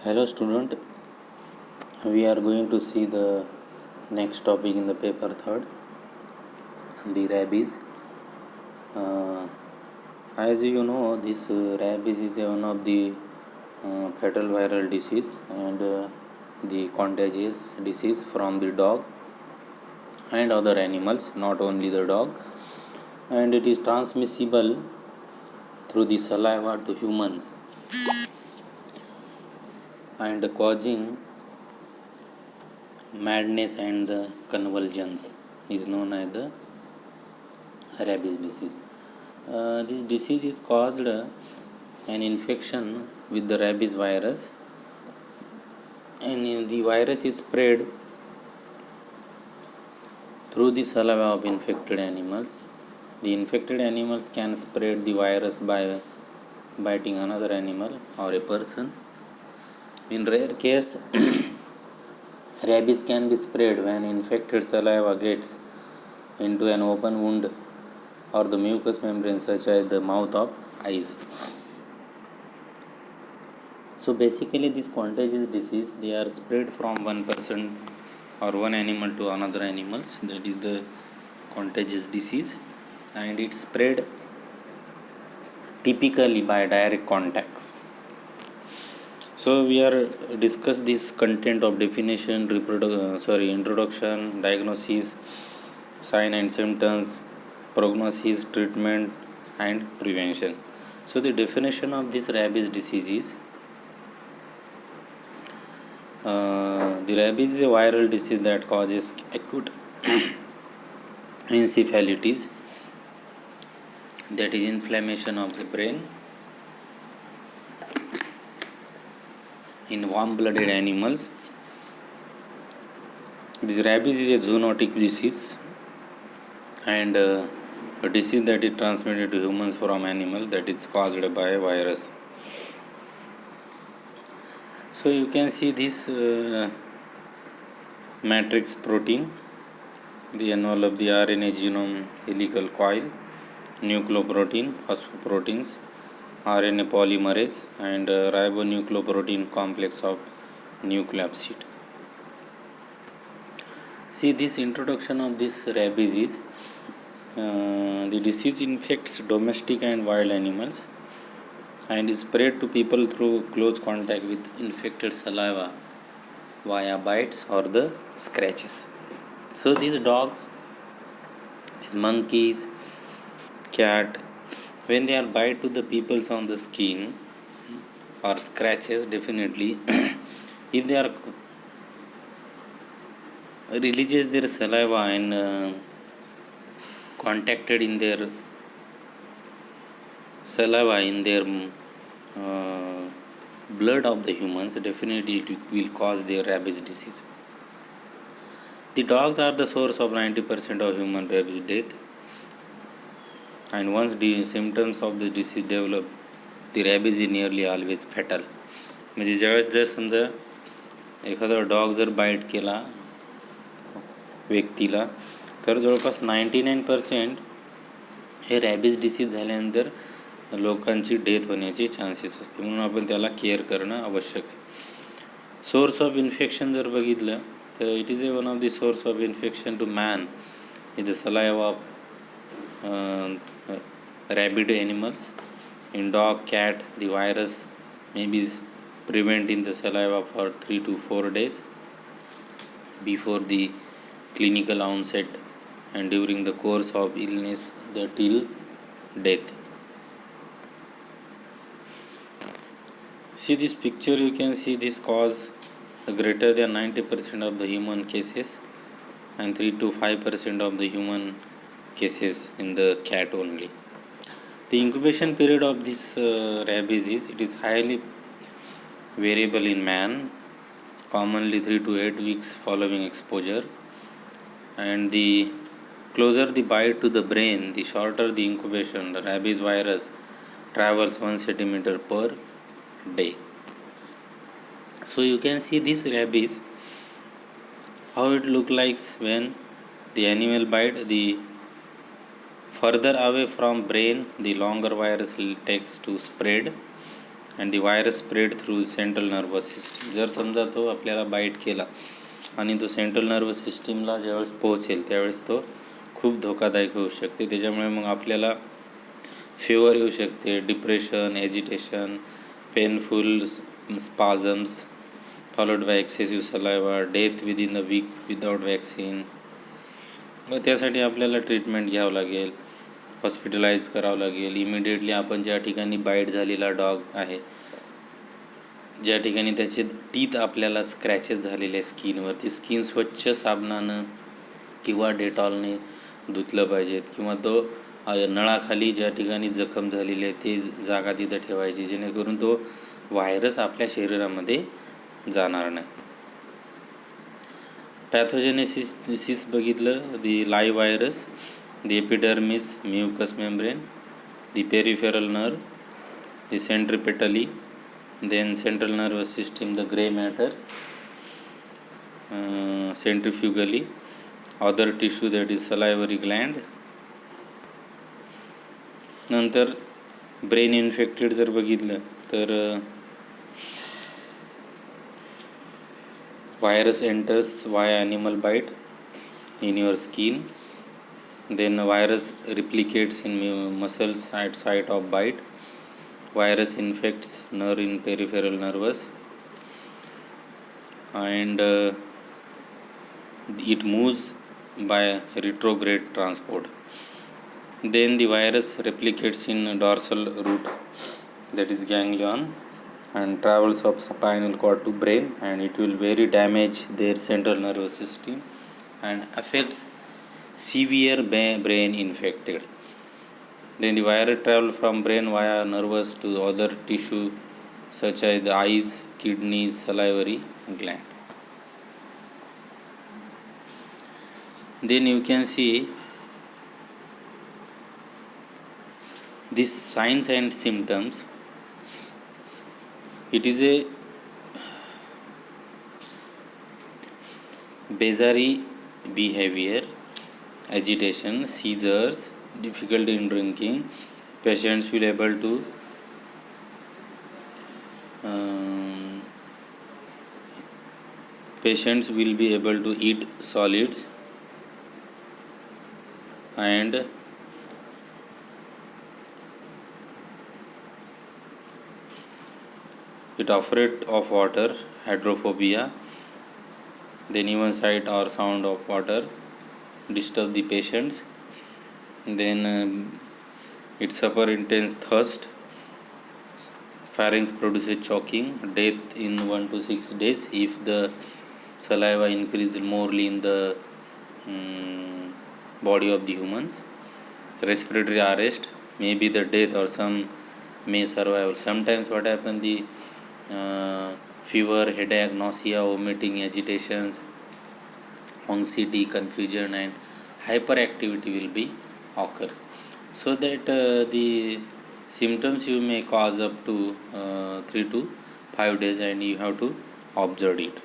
Hello student, we are going to see the next topic in the paper third, the rabies. As you know, this rabies is one of the fatal viral disease and the contagious disease from the dog and other animals, not only the dog, and it is transmissible through the saliva to humans and causing madness and the convulsions is known as the rabies disease. This disease is caused an infection with the rabies virus, and the virus is spread through the saliva of infected animals. The infected animals can spread the virus by biting another animal or a person. In rare case, rabies can be spread when infected saliva gets into an open wound or the mucous membrane such as the mouth or eyes. So basically this contagious disease, they are spread from one person or one animal to another animals. That is the contagious disease, and it's spread typically by direct contacts. So we are discuss this content of definition, introduction, diagnosis, sign and symptoms, prognosis, treatment and prevention. So the definition of this rabies disease is the rabies is a viral disease that causes acute encephalitis, that is inflammation of the brain in warm-blooded animals. This rabies is a zoonotic disease and a disease that is transmitted to humans from animals, that is caused by a virus. So you can see this matrix protein, the envelope, the RNA genome helical coil, nucleoprotein, phosphoproteins, RNA polymerase and ribonucleoprotein complex of nucleopsid. See, this introduction of this rabies is the disease infects domestic and wild animals and is spread to people through close contact with infected saliva via bites or the scratches. So these dogs, these monkeys, cat, when they are bite to the peoples on the skin or scratches, definitely if they are releases their saliva and contacted in their saliva in their blood of the humans, definitely it will cause their rabies disease. The dogs are the source of 90% of human rabies death, and once the symptoms of the disease develop, the rabies is nearly always fatal. म्हणजे ज्यावेळेस जर समजा एखादा dog जर bite केला व्यक्तीला, तर जवळपास 99% हे रॅबिस डिसीज झाल्यानंतर लोकांची डेथ होण्याची चान्सेस असते, म्हणून आपण त्याला केअर करणं आवश्यक आहे. सोर्स ऑफ इन्फेक्शन जर बघितलं तर it is one of the source of infection to man in the saliva of rabid animals. In dog, cat, the virus may be prevent in the saliva for 3 to 4 days before the clinical onset and during the course of illness till death. See this picture, you can see this cause greater than 90% of the human cases and 3 to 5% of the human cases in the cat only. The incubation period of this rabies it is highly variable in man, commonly 3 to 8 weeks following exposure, and the closer the bite to the brain, the shorter the incubation. The rabies virus travels 1 centimeter per day. So you can see this rabies, how it look like when the animal bite. The further away from brain, the longer virus takes to spread, and the virus spread through central nervous system. जर समजा तो आपल्याला bite केला आणि तो central nervous सिस्टीमला ज्यावेळेस पोहोचेल त्यावेळेस तो खूप धोकादायक होऊ शकते. त्याच्यामुळे मग आपल्याला fever येऊ शकते, depression, agitation, painful spasms followed by excessive saliva, death within a week without vaccine. मग त्यासाठी आपल्याला ट्रीटमेंट घ्यावं लागेल, हॉस्पिटलाइज करावं लागेल. इमिडिएटली आपण ज्या ठिकाणी बाईट झालेला डॉग आहे, ज्या ठिकाणी त्याचे टीथ आपल्याला स्क्रॅचेस झालेले स्किनवर, ती स्किन स्वच्छ साबणानं किंवा डेटॉलने धुतलं पाहिजेत, किंवा तो नळाखाली ज्या ठिकाणी जखम झालेली आहे ते जागा तिथं ठेवायची, जेणेकरून तो व्हायरस आपल्या शरीरामध्ये जाणार नाही. पॅथोजेनेसिस बघितलं, the live virus, the epidermis, mucus membrane, the peripheral nerve, the centripetally, then central nervous system, the gray matter, centrifugally, other tissue that is salivary gland. नंतर ब्रेन इन्फेक्टेड जर बघितलं तर virus enters via animal bite in your skin, then virus replicates in muscles at site of bite. Virus infects nerve in peripheral nervous, and it moves by retrograde transport. Then the virus replicates in dorsal root, that is ganglion, and travels up spinal cord to brain, and it will very damage their central nervous system and affects severe brain infected. Then the virus travel from brain via nervous to other tissue such as the eyes, kidneys, salivary gland. Then you can see these signs and symptoms. It is a bizarre behavior, agitation, seizures, difficulty in drinking. Patients will able to patients will be able to eat solids, and it afraid of water, hydrophobia. Then even sight or sound of water disturb the patients. Then it suffer intense thirst, pharynx produces choking, death in 1 to 6 days if the saliva increases morely in the body of the humans. Respiratory arrest, maybe the death, or some may survive. Sometimes what happens, the fever, headache, nausea, vomiting, agitations, anxiety, confusion, and hyperactivity will be occur. So that the symptoms you may cause up to 3 to 5 days, and you have to observe it.